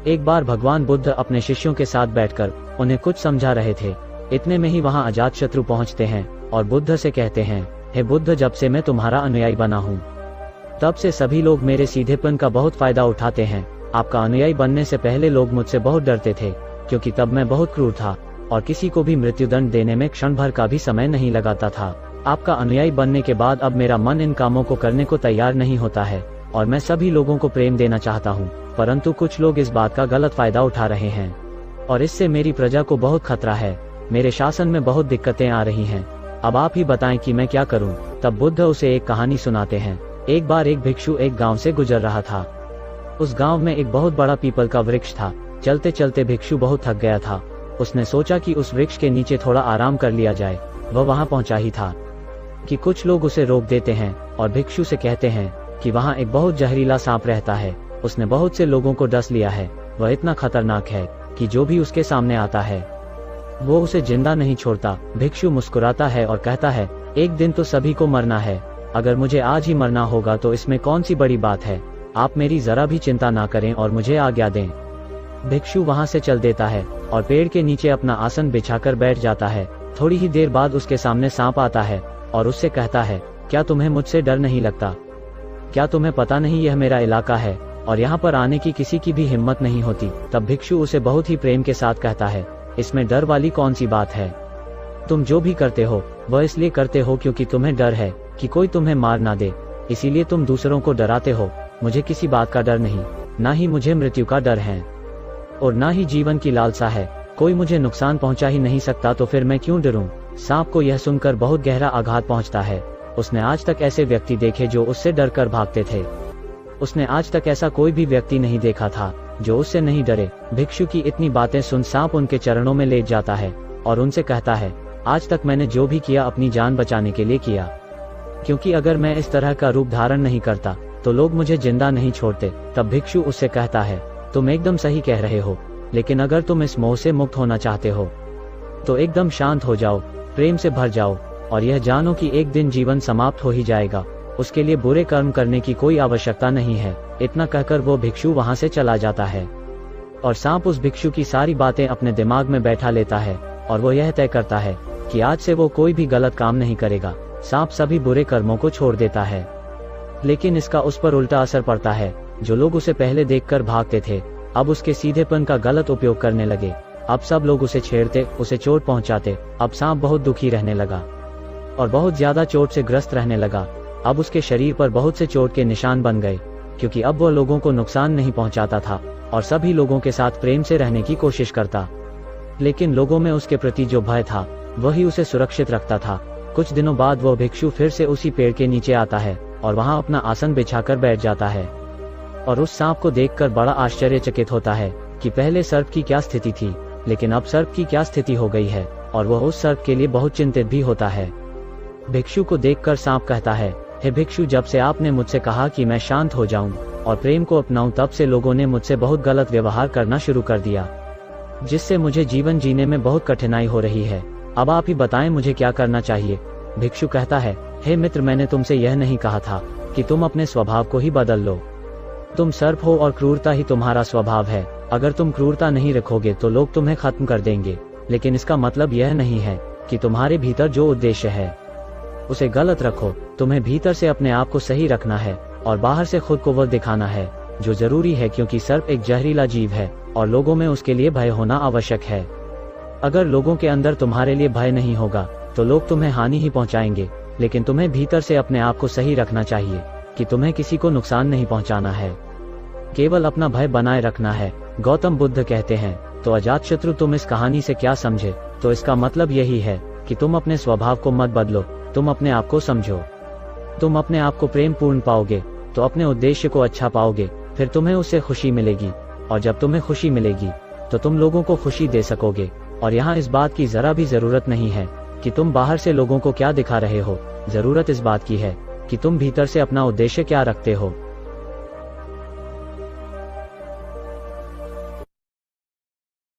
एक बार भगवान बुद्ध अपने शिष्यों के साथ बैठकर उन्हें कुछ समझा रहे थे। इतने में ही वहां अजातशत्रु पहुंचते हैं और बुद्ध से कहते हैं, हे बुद्ध, जब से मैं तुम्हारा अनुयायी बना हूँ तब से सभी लोग मेरे सीधेपन का बहुत फायदा उठाते हैं। आपका अनुयायी बनने से पहले लोग मुझसे बहुत डरते थे, क्योंकि तब मैं बहुत क्रूर था और किसी को भी मृत्युदंड देने में क्षण भर का भी समय नहीं लगाता था। आपका अनुयायी बनने के बाद अब मेरा मन इन कामों को करने को तैयार नहीं होता है और मैं सभी लोगों को प्रेम देना चाहता हूँ, परंतु कुछ लोग इस बात का गलत फायदा उठा रहे हैं और इससे मेरी प्रजा को बहुत खतरा है। मेरे शासन में बहुत दिक्कतें आ रही हैं। अब आप ही बताएं कि मैं क्या करूं। तब बुद्ध उसे एक कहानी सुनाते हैं। एक बार एक भिक्षु एक गांव से गुजर रहा था। उस गांव में एक बहुत बड़ा पीपल का वृक्ष था। चलते चलते भिक्षु बहुत थक गया था। उसने सोचा कि उस वृक्ष के नीचे थोड़ा आराम कर लिया जाए। वह वहां पहुंचा ही था कि कुछ लोग उसे रोक देते हैं और भिक्षु से कहते हैं कि वहां एक बहुत जहरीला सांप रहता है। उसने बहुत से लोगों को डस लिया है। वह इतना खतरनाक है कि जो भी उसके सामने आता है वो उसे जिंदा नहीं छोड़ता। भिक्षु मुस्कुराता है और कहता है, एक दिन तो सभी को मरना है। अगर मुझे आज ही मरना होगा तो इसमें कौन सी बड़ी बात है। आप मेरी जरा भी चिंता ना करें और मुझे आज्ञा दें। भिक्षु वहां से चल देता है और पेड़ के नीचे अपना आसन बिछाकर बैठ जाता है। थोड़ी ही देर बाद उसके सामने सांप आता है और उससे कहता है, क्या तुम्हें मुझसे डर नहीं लगता? क्या तुम्हें पता नहीं यह मेरा इलाका है और यहाँ पर आने की किसी की भी हिम्मत नहीं होती? तब भिक्षु उसे बहुत ही प्रेम के साथ कहता है, इसमें डर वाली कौन सी बात है? तुम जो भी करते हो वह इसलिए करते हो क्योंकि तुम्हें डर है कि कोई तुम्हें मार ना दे, इसीलिए तुम दूसरों को डराते हो। मुझे किसी बात का डर नहीं, ना ही मुझे मृत्यु का डर है और ना ही जीवन की लालसा है। कोई मुझे नुकसान पहुंचा ही नहीं सकता तो फिर मैं क्यों डरूं? सांप को यह सुनकर बहुत गहरा आघात पहुंचता है। उसने आज तक ऐसे व्यक्ति देखे जो उससे डर कर भागते थे। उसने आज तक ऐसा कोई भी व्यक्ति नहीं देखा था जो उससे नहीं डरे। भिक्षु की इतनी बातें सुन सांप उनके चरणों में लेट जाता है और उनसे कहता है, आज तक मैंने जो भी किया अपनी जान बचाने के लिए किया, क्योंकि अगर मैं इस तरह का रूप धारण नहीं करता तो लोग मुझे जिंदा नहीं छोड़ते। तब भिक्षु उससे कहता है, तुम एकदम सही कह रहे हो, लेकिन अगर तुम इस मोह से मुक्त होना चाहते हो तो एकदम शांत हो जाओ, प्रेम से भर जाओ और यह जानो कि एक दिन जीवन समाप्त हो ही जाएगा। उसके लिए बुरे कर्म करने की कोई आवश्यकता नहीं है। इतना कहकर वो भिक्षु वहां से चला जाता है और सांप उस भिक्षु की सारी बातें अपने दिमाग में बैठा लेता है और वो यह तय करता है कि आज से वो कोई भी गलत काम नहीं करेगा। सांप सभी बुरे कर्मों को छोड़ देता है, लेकिन इसका उस पर उल्टा असर पड़ता है। जो लोग उसे पहले देखकर भागते थे अब उसके सीधेपन का गलत उपयोग करने लगे। अब सब लोग उसे छेड़ते, उसे चोट पहुंचाते। अब सांप बहुत दुखी रहने लगा और बहुत ज्यादा चोट से ग्रस्त रहने लगा। अब उसके शरीर पर बहुत से चोट के निशान बन गए, क्योंकि अब वह लोगों को नुकसान नहीं पहुंचाता था और सभी लोगों के साथ प्रेम से रहने की कोशिश करता। लेकिन लोगों में उसके प्रति जो भय था वही उसे सुरक्षित रखता था। कुछ दिनों बाद वह भिक्षु फिर से उसी पेड़ के नीचे आता है और वहां अपना आसन बिछाकर बैठ जाता है और उस सांप को देखकर बड़ा आश्चर्यचकित होता है कि पहले सर्प की क्या स्थिति थी, लेकिन अब सर्प की क्या स्थिति हो गई है और वह उस सर्प के लिए बहुत चिंतित भी होता है। भिक्षु को देखकर सांप कहता है, हे भिक्षु, जब से आपने मुझसे कहा कि मैं शांत हो जाऊं और प्रेम को अपनाऊं तब से लोगों ने मुझसे बहुत गलत व्यवहार करना शुरू कर दिया, जिससे मुझे जीवन जीने में बहुत कठिनाई हो रही है। अब आप ही बताएं मुझे क्या करना चाहिए? भिक्षु कहता है, हे मित्र, मैंने तुमसे यह नहीं कहा था कि तुम अपने स्वभाव को ही बदल लो। तुम सर्प हो और क्रूरता ही तुम्हारा स्वभाव है। अगर तुम क्रूरता नहीं रखोगे तो लोग तुम्हें खत्म कर देंगे, लेकिन इसका मतलब यह नहीं है कि तुम्हारे भीतर जो उद्देश्य है उसे गलत रखो। तुम्हें भीतर से अपने आप को सही रखना है और बाहर से खुद को वह दिखाना है जो जरूरी है, क्योंकि सर्प एक जहरीला जीव है और लोगों में उसके लिए भय होना आवश्यक है। अगर लोगों के अंदर तुम्हारे लिए भय नहीं होगा तो लोग तुम्हें हानि ही पहुंचाएंगे, लेकिन तुम्हें भीतर से अपने आप को सही रखना चाहिए कि तुम्हें किसी को नुकसान नहीं पहुंचाना है, केवल अपना भय बनाए रखना है। गौतम बुद्ध कहते हैं, तो अजातशत्रु तुम इस कहानी से क्या समझे? तो इसका मतलब यही है कि तुम अपने स्वभाव को मत बदलो, तुम अपने आप को समझो। तुम अपने आप को प्रेम पूर्ण पाओगे तो अपने उद्देश्य को अच्छा पाओगे, फिर तुम्हें उससे खुशी मिलेगी और जब तुम्हें खुशी मिलेगी तो तुम लोगों को खुशी दे सकोगे। और यहाँ इस बात की जरा भी जरूरत नहीं है कि तुम बाहर से लोगों को क्या दिखा रहे हो, जरूरत इस बात की है कि तुम भीतर से अपना उद्देश्य क्या रखते हो।